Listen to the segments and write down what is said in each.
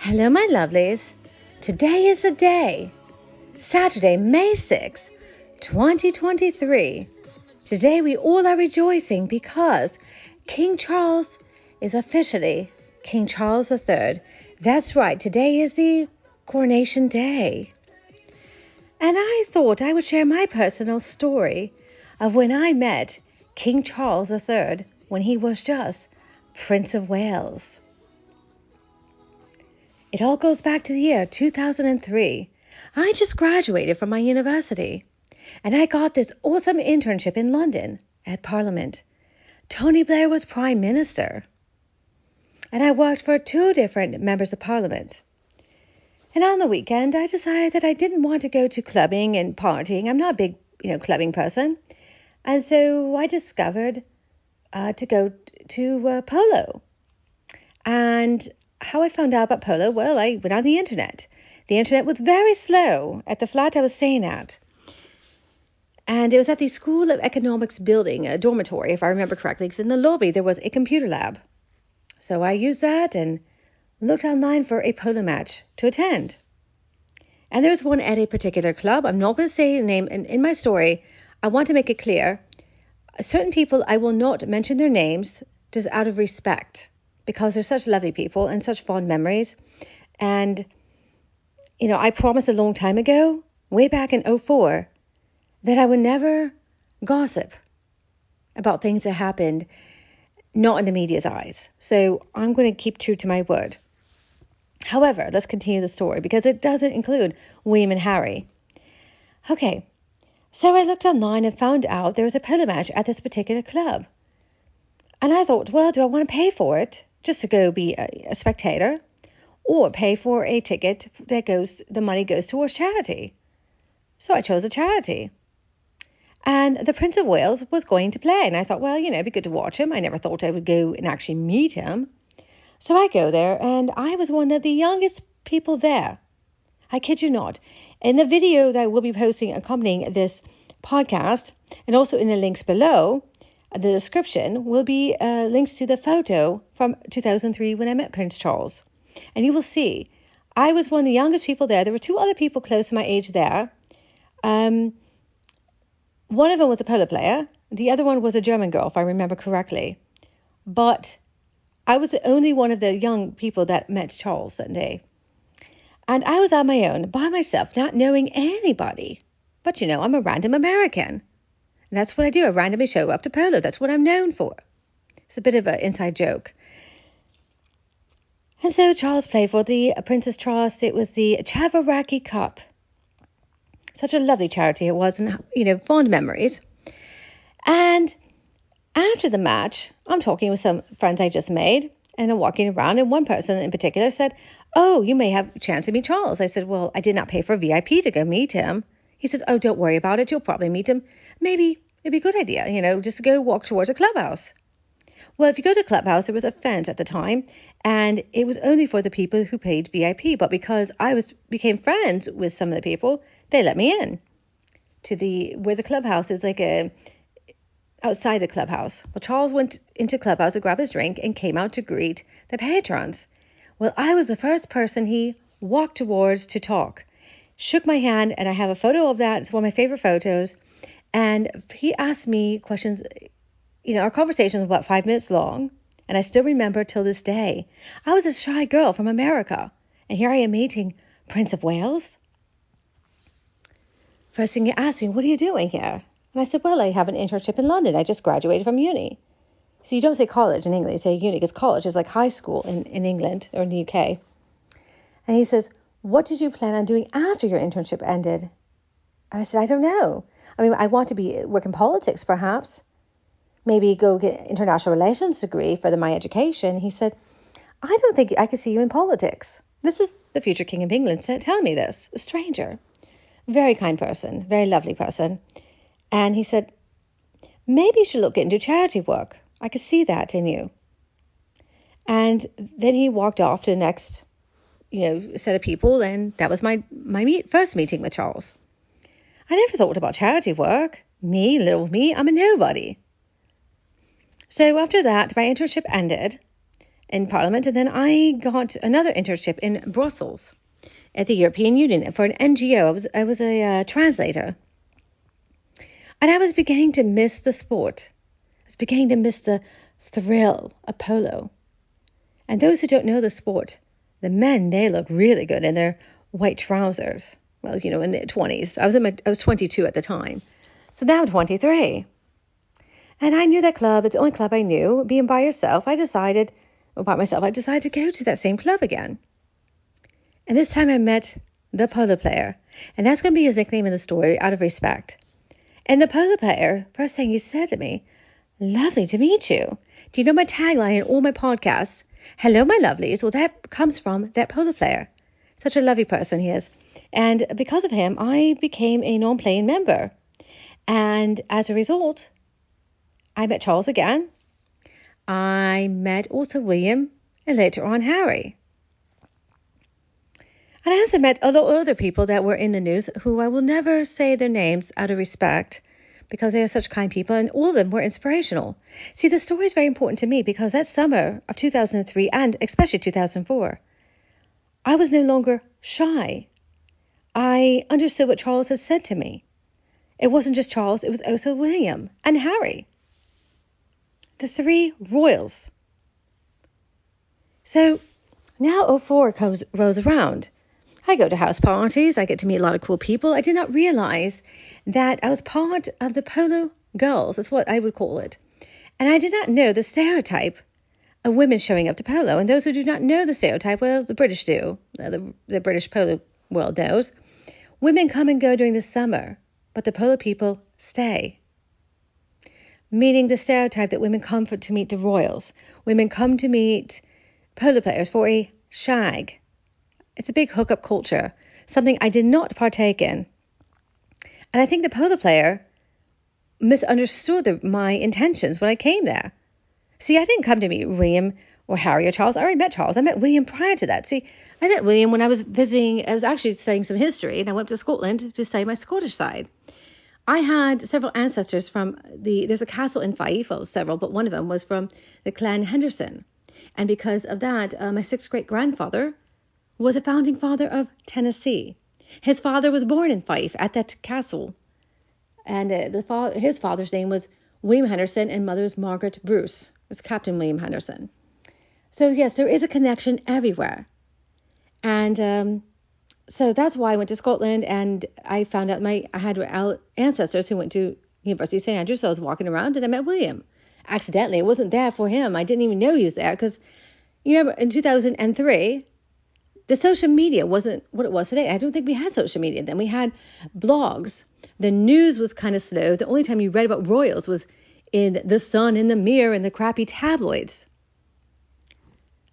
Hello, my lovelies. Today is the day, Saturday, May 6, 2023. Today we all are rejoicing because King Charles is officially King Charles III. That's right, today is the coronation day. And I thought I would share my personal story of when I met King Charles III when he was just Prince of Wales. It all goes back to the year 2003. I just graduated from my university, and I got this awesome internship in London at Parliament. Tony Blair was Prime Minister, and I worked for 2 different members of Parliament. And on the weekend, I decided that I didn't want to go to clubbing and partying. I'm not a big, clubbing person. And so I discovered to go to polo. And how I found out about polo? Well, I went on the internet. The internet was very slow at the flat I was staying at. And it was at the School of Economics building, a dormitory, if I remember correctly, because in the lobby there was a computer lab. So I used that and looked online for a polo match to attend. And there was one at a particular club. I'm not going to say the name. And in my story, I want to make it clear. Certain people, I will not mention their names just out of respect, because they're such lovely people and such fond memories. And, I promised a long time ago, way back in 2004, that I would never gossip about things that happened not in the media's eyes. So I'm going to keep true to my word. However, let's continue the story because it doesn't include William and Harry. Okay, so I looked online and found out there was a polo match at this particular club. And I thought, well, do I want to pay for it just to go be a spectator, or pay for a ticket that the money goes towards charity? So I chose a charity. And the Prince of Wales was going to play. And I thought, well, it'd be good to watch him. I never thought I would go and actually meet him. So I go there, and I was one of the youngest people there. I kid you not. In the video that we'll be posting accompanying this podcast, and also in the links below, the description will be links to the photo from 2003 when I met Prince Charles. And you will see, I was one of the youngest people there. There were 2 other people close to my age there. One of them was a polo player. The other one was a German girl, if I remember correctly. But I was the only one of the young people that met Charles that day. And I was on my own, by myself, not knowing anybody. But I'm a random American. And that's what I do. I randomly show up to polo. That's what I'm known for. It's a bit of an inside joke. And so Charles played for the Prince's Trust. It was the Chavaraki Cup. Such a lovely charity it was, and, fond memories. And after the match, I'm talking with some friends I just made, and I'm walking around, and one person in particular said, "Oh, you may have a chance to meet Charles." I said, "Well, I did not pay for VIP to go meet him." He says, "Oh, don't worry about it. You'll probably meet him. Maybe it'd be a good idea, just to go walk towards a clubhouse." Well, if you go to clubhouse, there was a fence at the time, and it was only for the people who paid VIP. But because I became friends with some of the people, they let me in to where the clubhouse is, outside the clubhouse. Well, Charles went into clubhouse to grab his drink and came out to greet the patrons. Well, I was the first person he walked towards to talk. Shook my hand, and I have a photo of that. It's one of my favorite photos. And he asked me questions. Our conversation was about 5 minutes long, and I still remember till this day. I was a shy girl from America, and here I am meeting Prince of Wales. First thing he asked me, "What are you doing here?" And I said, "Well, I have an internship in London. I just graduated from uni." So you don't say college in England, you say uni, because college is like high school in England or in the UK. And he says, "What did you plan on doing after your internship ended?" And I said, "I don't know. I want to work in politics, perhaps. Maybe go get international relations degree for my education." He said, "I don't think I could see you in politics." This is the future King of England telling me this, a stranger. Very kind person, very lovely person. And he said, "Maybe you should look into charity work. I could see that in you." And then he walked off to the next, set of people, and that was my first meeting with Charles. I never thought about charity work. Little me, I'm a nobody. So after that, my internship ended, in Parliament, and then I got another internship in Brussels at the European Union for an NGO. I was a translator, and I was beginning to miss the sport. I was beginning to miss the thrill of polo. And those who don't know the sport, the men, they look really good in their white trousers. Well, in their 20s. I was 22 at the time. So now I'm 23. And I knew that club. It's the only club I knew. Being by myself, I decided to go to that same club again. And this time I met the polo player. And that's going to be his nickname in the story, out of respect. And the polo player, first thing he said to me, "Lovely to meet you. Do you know my tagline in all my podcasts? Hello, my lovelies." Well, that comes from that polo player. Such a lovely person he is. And because of him, I became a non-playing member. And as a result, I met Charles again. I met also William, and later on Harry. And I also met a lot of other people that were in the news who I will never say their names out of respect, because they are such kind people, and all of them were inspirational. See, the story is very important to me because that summer of 2003, and especially 2004, I was no longer shy. I understood what Charles had said to me. It wasn't just Charles, it was also William and Harry. The three royals. So now 04 rolls around. I go to house parties. I get to meet a lot of cool people. I did not realize that I was part of the polo girls. That's what I would call it. And I did not know the stereotype of women showing up to polo. And those who do not know the stereotype, well, the British do. The British polo world knows. Women come and go during the summer, but the polo people stay. Meaning the stereotype that women come to meet the royals. Women come to meet polo players for a shag. It's a big hookup culture, something I did not partake in. And I think the polo player misunderstood my intentions when I came there. See, I didn't come to meet William or Harry or Charles. I already met Charles. I met William prior to that. See, I met William when I was visiting. I was actually studying some history, and I went to Scotland to study my Scottish side. I had several ancestors from there's a castle in Fife, well, several, but one of them was from the Clan Henderson. And because of that, my sixth great-grandfather was a founding father of Tennessee. His father was born in Fife at that castle. And his father's name was William Henderson, and mother's Margaret Bruce. It was Captain William Henderson. So yes, there is a connection everywhere. And so that's why I went to Scotland, and I found out I had ancestors who went to University of St. Andrews. So I was walking around and I met William. Accidentally, it wasn't there for him. I didn't even know he was there because, remember, in 2003, the social media wasn't what it was today. I don't think we had social media then. We had blogs. The news was kind of slow. The only time you read about royals was in The Sun, in the Mirror, and the crappy tabloids.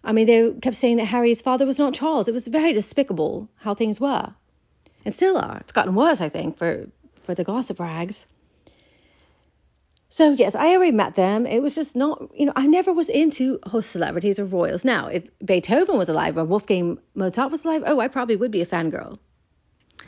I mean, they kept saying that Harry's father was not Charles. It was very despicable how things were. And still are. It's gotten worse, I think, for the gossip rags. So, yes, I already met them. It was just not, I never was into host celebrities or royals. Now, if Beethoven was alive or Wolfgang Mozart was alive, I probably would be a fangirl.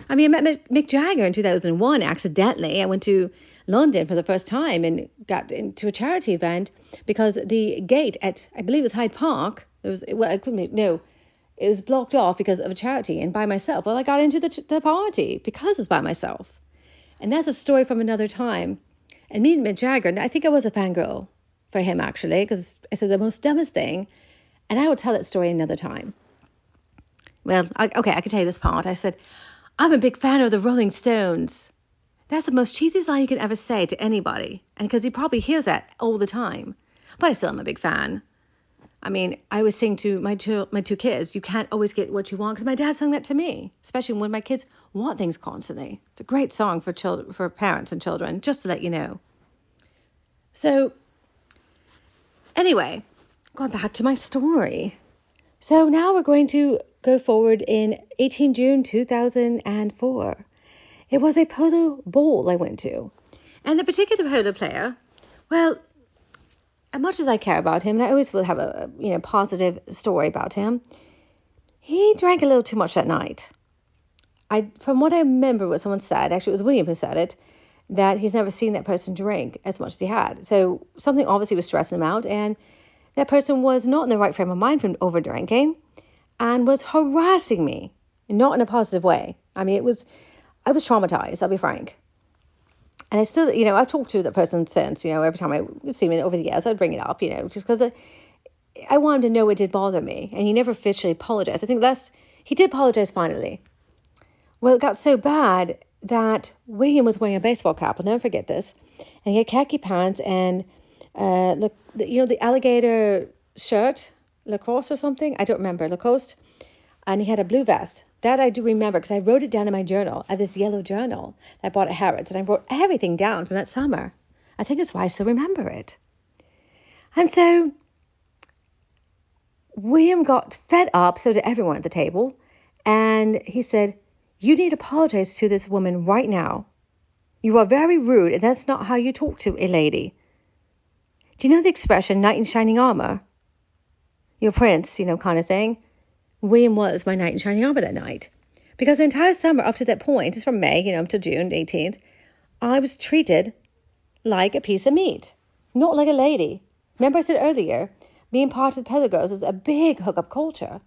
I mean, I met Mick Jagger in 2001 accidentally. I went to London for the first time and got into a charity event because the gate at, I believe it was Hyde Park, it was blocked off because of a charity and by myself. Well, I got into the party because it was by myself. And that's a story from another time. And meeting Mick Jagger, I think I was a fangirl for him, actually, because I said the most dumbest thing. And I will tell that story another time. Well, I can tell you this part. I said, I'm a big fan of the Rolling Stones. That's the most cheesiest line you can ever say to anybody. And because he probably hears that all the time. But I still am a big fan. I mean, I always sing to my two kids, you can't always get what you want, because my dad sung that to me, especially when my kids want things constantly. It's a great song for parents and children, just to let you know. So, anyway, going back to my story. So now we're going to go forward in 18 June 2004. It was a polo ball I went to. And the particular polo player, well, as much as I care about him, and I always will have a positive story about him, he drank a little too much that night. From what I remember what someone said, actually it was William who said it, that he's never seen that person drink as much as he had. So something obviously was stressing him out, and That person was not in the right frame of mind from over drinking and was harassing me, not in a positive way. I mean, I was traumatized, I'll be frank. And I still, I've talked to that person since, every time I see him over the years, I'd bring it up, just because I wanted to know it did bother me. And he never officially apologized. I think he did apologize finally. Well, it got so bad that William was wearing a baseball cap. I'll never forget this. And he had khaki pants and, the alligator shirt, Lacoste or something. I don't remember, Lacoste. And he had a blue vest. That I do remember because I wrote it down in my journal. I have this yellow journal that I bought at Harrods. And I wrote everything down from that summer. I think that's why I still remember it. And so William got fed up, so did everyone at the table. And he said, "You need to apologize to this woman right now. You are very rude, and that's not how you talk to a lady. Do you know the expression, knight in shining armor? Your prince, kind of thing." William was my knight in shining armor that night. Because the entire summer up to that point, just from May, to June 18th, I was treated like a piece of meat, not like a lady. Remember I said earlier, being part of the Polo Girls is a big hookup culture.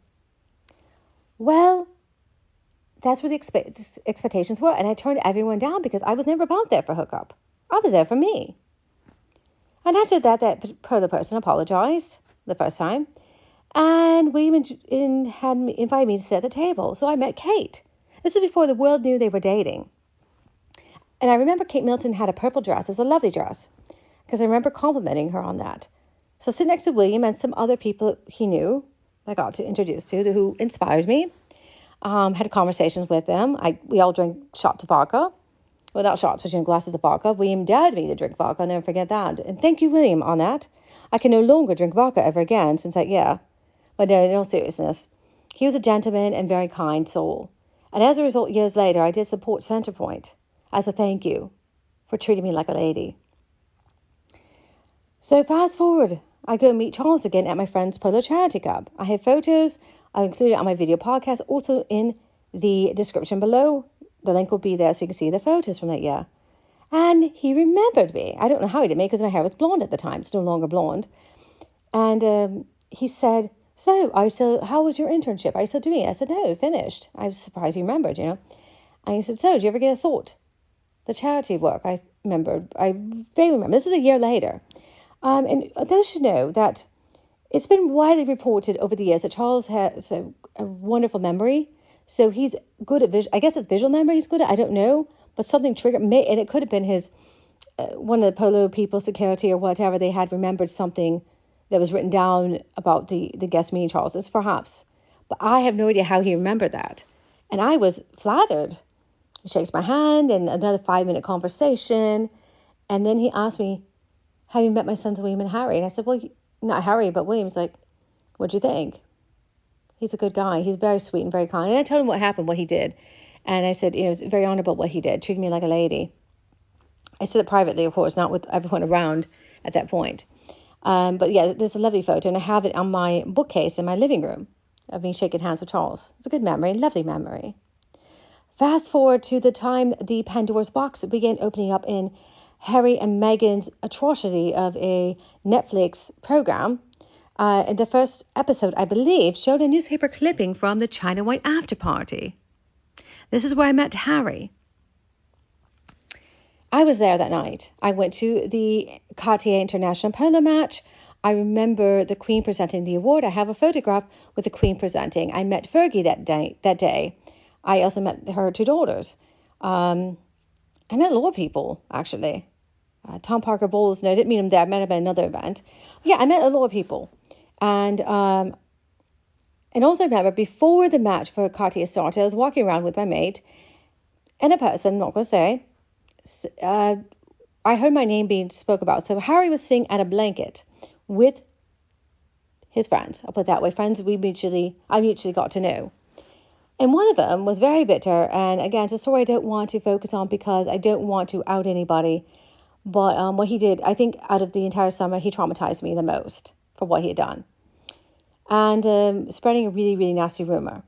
Well, that's where the expectations were, and I turned everyone down because I was never about there for hookup. I was there for me. And after that Polo person apologized the first time, and William had invited me to sit at the table. So I met Kate. This is before the world knew they were dating. And I remember Kate Middleton had a purple dress. It was a lovely dress, because I remember complimenting her on that. So sitting next to William and some other people he knew, I got to introduce to, who inspired me. Had conversations with them. We all drank shots of vodka. Well, not shots, but glasses of vodka. William dared me to drink vodka. I'll never forget that. And thank you, William, on that. I can no longer drink vodka ever again since But no, in all seriousness, he was a gentleman and very kind soul. And as a result, years later, I did support Centerpoint as a thank you for treating me like a lady. So fast forward, I go meet Charles again at my friend's Polo Charity Club. I have photos. I've included it on my video podcast, also in the description below. The link will be there so you can see the photos from that year. And he remembered me. I don't know how he did me because my hair was blonde at the time. It's no longer blonde. And he said, "So, how was your internship? Are you still doing it?" I said, "No, finished." I was surprised he remembered, And he said, "So, did you ever get a thought?" The charity work, I vaguely remember. This is a year later. And those should know that it's been widely reported over the years that Charles has a wonderful memory. So he's good at I guess it's visual memory he's good at. I don't know. But something triggered me, and it could have been his, one of the Polo people, security or whatever, they had remembered something that was written down about the guest meeting Charles's, perhaps. But I have no idea how he remembered that. And I was flattered. He shakes my hand, and another 5-minute conversation. And then he asked me, "Have you met my sons William and Harry?" And I said, "Well, not Harry, but William's." Like, "What'd you think?" He's a good guy. He's very sweet and very kind. And I told him what happened, what he did. And I said, it's very honorable what he did, treated me like a lady. I said it privately, of course, not with everyone around at that point. But yeah, there's a lovely photo, and I have it on my bookcase in my living room of me shaking hands with Charles. It's a good memory, lovely memory. Fast forward to the time the Pandora's box began opening up in Harry and Meghan's atrocity of a Netflix program. And the first episode, I believe, showed a newspaper clipping from the China White after party. This is where I met Harry. I was there that night. I went to the Cartier International Polo match. I remember the Queen presenting the award. I have a photograph with the Queen presenting. I met Fergie that day. I also met her 2 daughters. I met a lot of people, actually. Tom Parker Bowles. No, I didn't meet him there. I met him at another event. Yeah, I met a lot of people. And also remember, before the match for Cartier started, I was walking around with my mate, and a person, I'm not going to say, I heard my name being spoke about. So Harry was sitting at a blanket with his friends. I'll put it that way. Friends I mutually got to know. And one of them was very bitter. And again, it's a story I don't want to focus on because I don't want to out anybody. But what he did, I think out of the entire summer, he traumatized me the most for what he had done. And spreading a really, really nasty rumor.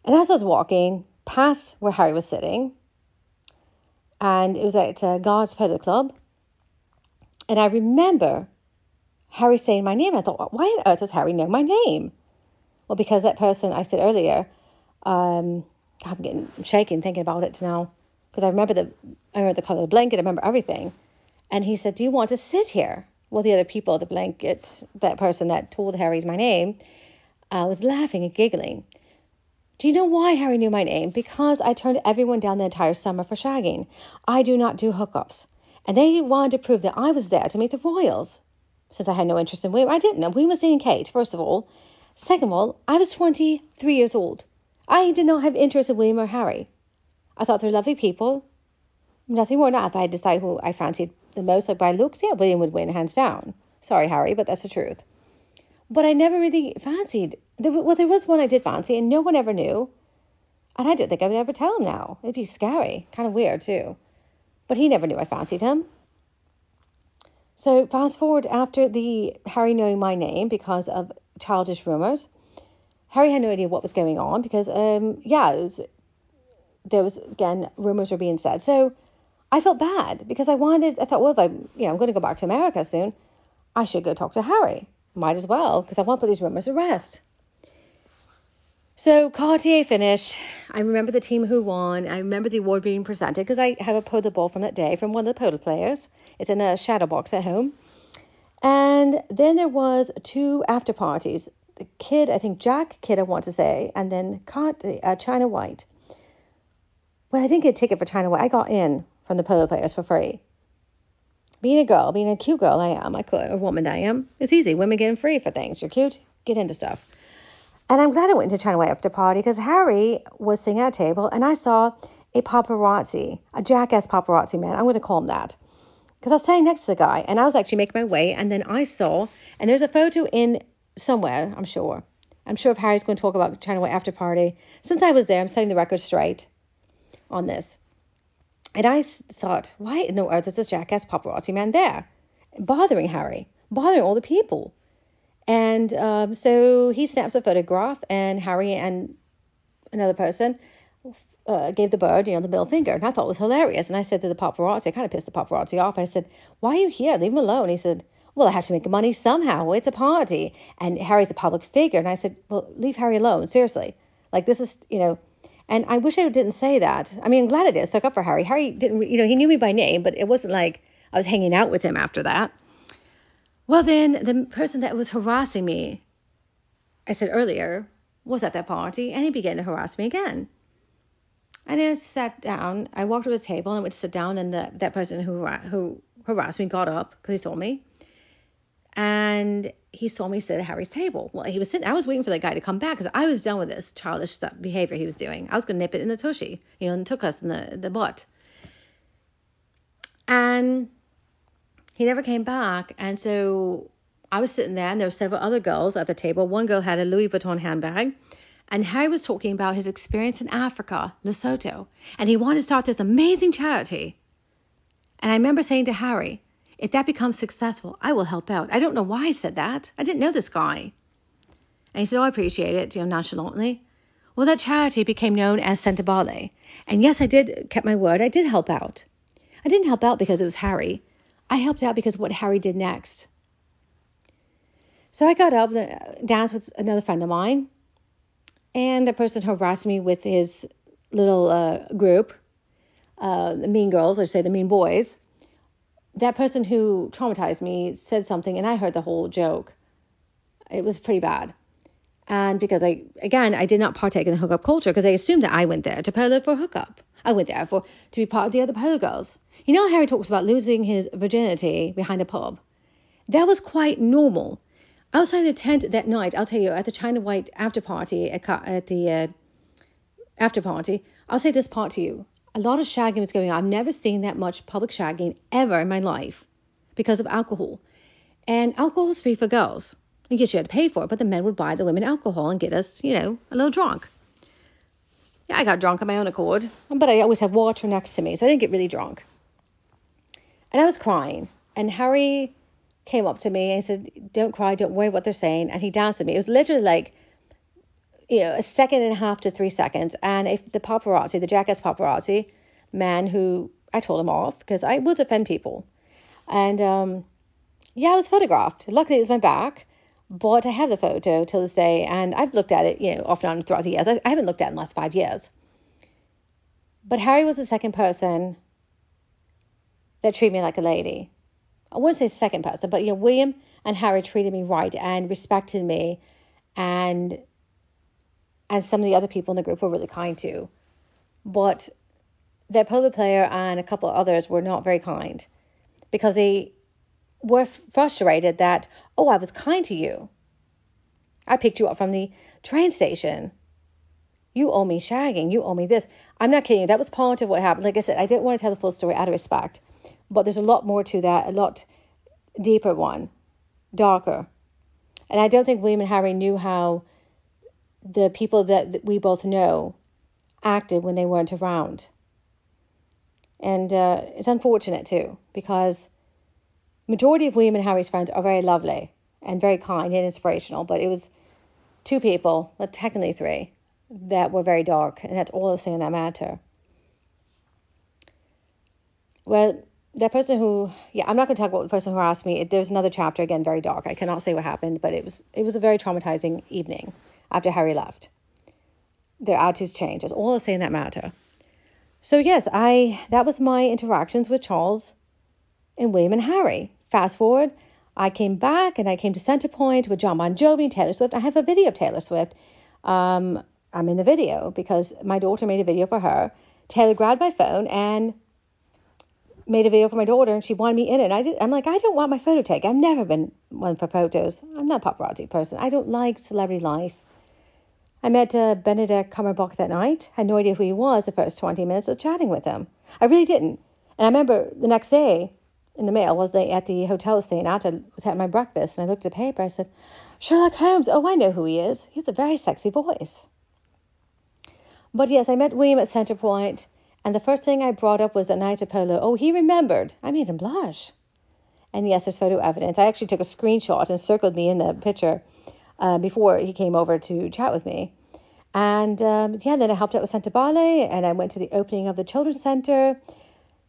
And as I was walking past where Harry was sitting, and it was at God's Polo Club, and I remember Harry saying my name. I thought, why on earth does Harry know my name? Well, because that person I said earlier, I'm getting shaking thinking about it now, because I remember the color of the blanket, I remember everything. And he said, do you want to sit here? Well, the other people at the blanket, that person that told Harry my name, was laughing and giggling. Do you know why Harry knew my name? Because I turned everyone down the entire summer for shagging. I do not do hookups. And they wanted to prove that I was there to meet the royals. Since I had no interest in William, I didn't know. William was dating Kate, first of all. Second of all, I was 23 years old. I did not have interest in William or Harry. I thought they're lovely people. Nothing more than that. If I had decided who I fancied the most, like by looks, yeah, William would win hands down. Sorry, Harry, but that's the truth. But I never really fancied. There was one I did fancy, and no one ever knew. And I don't think I would ever tell him now. It'd be scary, kind of weird too. But he never knew I fancied him. So fast forward after the Harry knowing my name because of childish rumors. Harry had no idea what was going on because, there was, again, rumors were being said. So I felt bad because I thought, well, if I'm going to go back to America soon, I should go talk to Harry. Might as well, because I want to put these rumors to rest. So Cartier finished. I remember the team who won. I remember the award being presented because I have a polo ball from that day from one of the polo players. It's in a shadow box at home. And then there was 2 after parties. The kid, I think Jack Kidd, I want to say, and then China White. Well, I didn't get a ticket for China White. I got in from the polo players for free. Being a cute girl a woman I am, it's easy. Women getting free for things. You're cute, get into stuff. And I'm glad I went into China White after party because Harry was sitting at a table and I saw a jackass paparazzi man. I'm going to call him that. Because I was standing next to the guy and I was actually making my way, and then I saw, and there's a photo in somewhere, I'm sure if Harry's going to talk about China White after party. Since I was there, I'm setting the record straight on this. And I thought, why in no earth is this jackass paparazzi man there? Bothering Harry, bothering all the people. And so he snaps a photograph, and Harry and another person gave the bird, the middle finger. And I thought it was hilarious. And I said to the paparazzi, I kind of pissed the paparazzi off. I said, why are you here? Leave him alone. He said, well, I have to make money somehow. It's a party. And Harry's a public figure. And I said, well, leave Harry alone. Seriously. Like, this is, And I wish I didn't say that. I mean, I'm glad I did. I stuck up for Harry. Harry didn't, he knew me by name, but it wasn't like I was hanging out with him after that. Well, then the person that was harassing me, I said earlier, was at that party, and he began to harass me again. And I sat down. I walked to the table and went to sit down, and that person who harassed me got up because he saw me. And he saw me sit at Harry's table. Well, he was sitting. I was waiting for that guy to come back because I was done with this childish behavior he was doing. I was going to nip it in the tushy, and took us in the butt. And he never came back. And so I was sitting there, and there were several other girls at the table. One girl had a Louis Vuitton handbag. And Harry was talking about his experience in Africa, Lesotho. And he wanted to start this amazing charity. And I remember saying to Harry, if that becomes successful, I will help out. I don't know why I said that. I didn't know this guy. And he said, I appreciate it, nonchalantly. Well, that charity became known as Sentabale. And yes, I kept my word. I did help out. I didn't help out because it was Harry. I helped out because of what Harry did next. So I got up, danced with another friend of mine. And the person harassed me with his little group, the mean girls, or say the mean boys. That person who traumatized me said something, and I heard the whole joke. It was pretty bad. And because I did not partake in the hookup culture because I assumed that I went there to polo for hookup. I went there to be part of the other polo girls. Harry talks about losing his virginity behind a pub. That was quite normal. Outside the tent that night, I'll tell you, at the China White after party, after party, I'll say this part to you. A lot of shagging was going on. I've never seen that much public shagging ever in my life because of alcohol. And alcohol is free for girls. I guess you had to pay for it, but the men would buy the women alcohol and get us, a little drunk. Yeah, I got drunk on my own accord, but I always had water next to me, so I didn't get really drunk. And I was crying, and Harry came up to me and said, don't cry, don't worry what they're saying, and he danced with me. It was literally like, a second and a half to 3 seconds, and if the paparazzi, the jackass paparazzi man who, I told him off, because I will defend people, and Yeah, I was photographed. Luckily, it was my back, but I have the photo till this day, and I've looked at it, off and on throughout the years. I haven't looked at it in the last 5 years. But Harry was the second person that treated me like a lady. I wouldn't say second person, but William and Harry treated me right and respected me, and some of the other people in the group were really kind too. But the polo player and a couple of others were not very kind because they were frustrated that, oh, I was kind to you. I picked you up from the train station. You owe me shagging. You owe me this. I'm not kidding you. That was part of what happened. Like I said, I didn't want to tell the full story out of respect, but there's a lot more to that, a lot deeper one, darker. And I don't think William and Harry knew how the people that we both know acted when they weren't around. And it's unfortunate too, because majority of William and Harry's friends are very lovely and very kind and inspirational, but it was two people, well, technically three, that were very dark, and that's all I'll say on that matter. Well, that person who, I'm not going to talk about the person who asked me. There's another chapter, again, very dark. I cannot say what happened, but it was a very traumatizing evening after Harry left. Their attitudes changed. That's all I'll say in that matter. So yes, that was my interactions with Charles and William and Harry. Fast forward, I came back and I came to Centerpoint with John Bon Jovi and Taylor Swift. I have a video of Taylor Swift. I'm in the video because my daughter made a video for her. Taylor grabbed my phone and made a video for my daughter, and she wanted me in it. I'm like, I don't want my photo taken. I've never been one for photos. I'm not a paparazzi person. I don't like celebrity life. I met Benedict Cumberbatch that night. I had no idea who he was the first 20 minutes of chatting with him. I really didn't. And I remember the next day in the mail was at the hotel staying at. I was having my breakfast, and I looked at the paper. I said, Sherlock Holmes. Oh, I know who he is. He has a very sexy voice. But yes, I met William at Centerpoint, and the first thing I brought up was at night of polo. Oh, he remembered. I made him blush. And yes, there's photo evidence. I actually took a screenshot and circled me in the picture before he came over to chat with me. And then I helped out with Santa Bale, and I went to the opening of the Children's Center,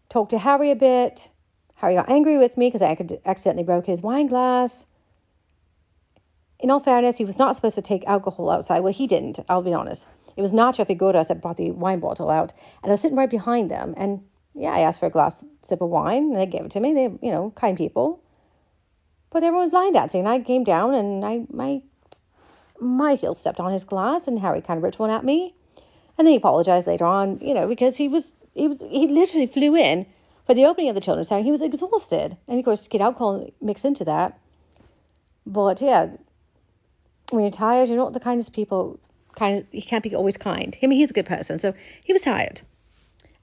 talked to Harry a bit. Harry got angry with me because I accidentally broke his wine glass. In all fairness, he was not supposed to take alcohol outside. Well, he didn't, I'll be honest. It was Nacho Figueroa that brought the wine bottle out, and I was sitting right behind them. And I asked for a sip of wine, and they gave it to me. They, kind people. But everyone was line dancing, and I came down, and my heel stepped on his glass, and Harry kind of ripped one at me. And then he apologized later on, because he literally flew in for the opening of the Children's Center. He was exhausted. And of course, get alcohol mixed into that. But yeah, when you're tired, you're not the kindest people. He can't be always kind. I mean, he's a good person, so he was tired.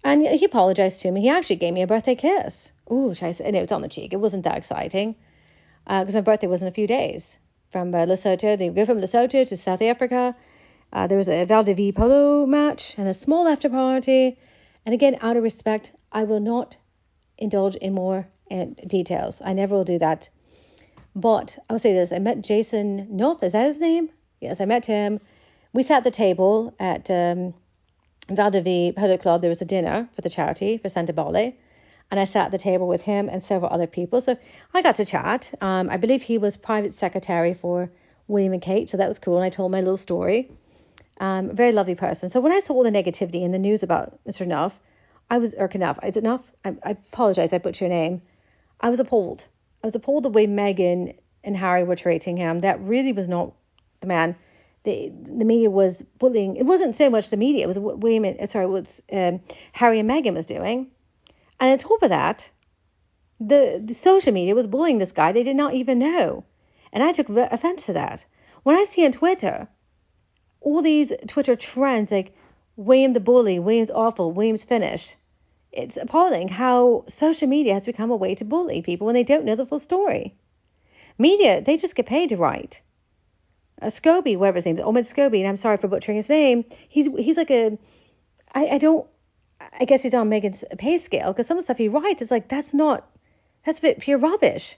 And he apologized to me. He actually gave me a birthday kiss. Ooh, and it was on the cheek. It wasn't that exciting because my birthday was in a few days. From Lesotho, they go from Lesotho to South Africa. There was a Val de Vie polo match and a small after party. And again, out of respect, I will not indulge in more details. I never will do that. But I'll say this. I met Jason North. Is that his name? Yes, I met him. We sat at the table at Val de Vie Polo Club. There was a dinner for the charity for Santa Bale. And I sat at the table with him and several other people. So I got to chat. I believe he was private secretary for William and Kate. So that was cool. And I told my little story. Very lovely person. So when I saw all the negativity in the news about Mr. Nuff, Knuff. Is it Nuff? I apologize. I butchered your name. I was appalled. I was appalled the way Meghan and Harry were treating him. That really was not the man. The media was bullying. It wasn't so much the media. It was what Harry and Meghan was doing. And on top of that, the social media was bullying this guy they did not even know. And I took offense to that. When I see on Twitter, all these Twitter trends like William the bully, William's awful, William's finished. It's appalling how social media has become a way to bully people when they don't know the full story. Media, they just get paid to write. Scobie, whatever his name is, Omid Scobie, and I'm sorry for butchering his name. He's like I guess he's on Meghan's pay scale because some of the stuff he writes is like, that's a bit pure rubbish.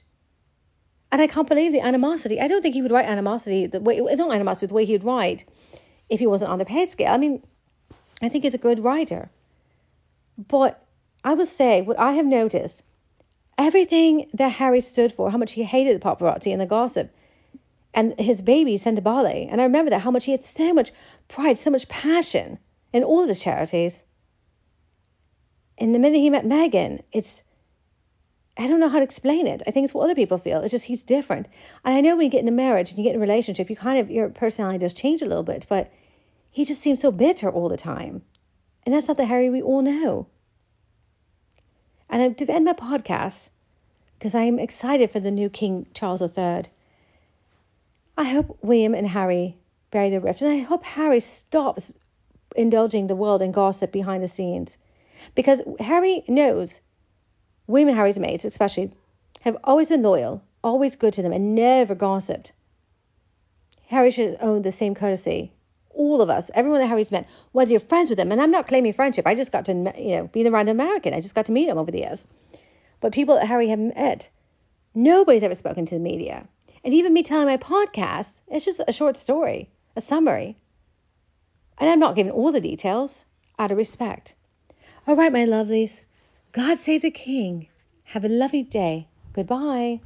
And I can't believe the animosity. I don't think he would write animosity it's not animosity the way he would write if he wasn't on the pay scale. I mean, I think he's a good writer. But I would say what I have noticed everything that Harry stood for, how much he hated the paparazzi and the gossip, and his baby, Sentibale. And I remember that, how much he had so much pride, so much passion in all of his charities. And the minute he met Meghan, I don't know how to explain it. I think it's what other people feel. It's just he's different. And I know when you get in a marriage and you get in a relationship, your personality does change a little bit, but he just seems so bitter all the time. And that's not the Harry we all know. And to end my podcast, because I'm excited for the new King Charles III, I hope William and Harry bury their rift. And I hope Harry stops indulging the world in gossip behind the scenes. Because Harry knows William and Harry's mates, especially, have always been loyal, always good to them, and never gossiped. Harry should own the same courtesy. All of us, everyone that Harry's met, whether you're friends with him, and I'm not claiming friendship, I just got to, being around an American, I just got to meet him over the years. But people that Harry have met, nobody's ever spoken to the media. And even me telling my podcast, it's just a short story, a summary. And I'm not giving all the details, out of respect. All right, my lovelies. God save the King. Have a lovely day. Goodbye.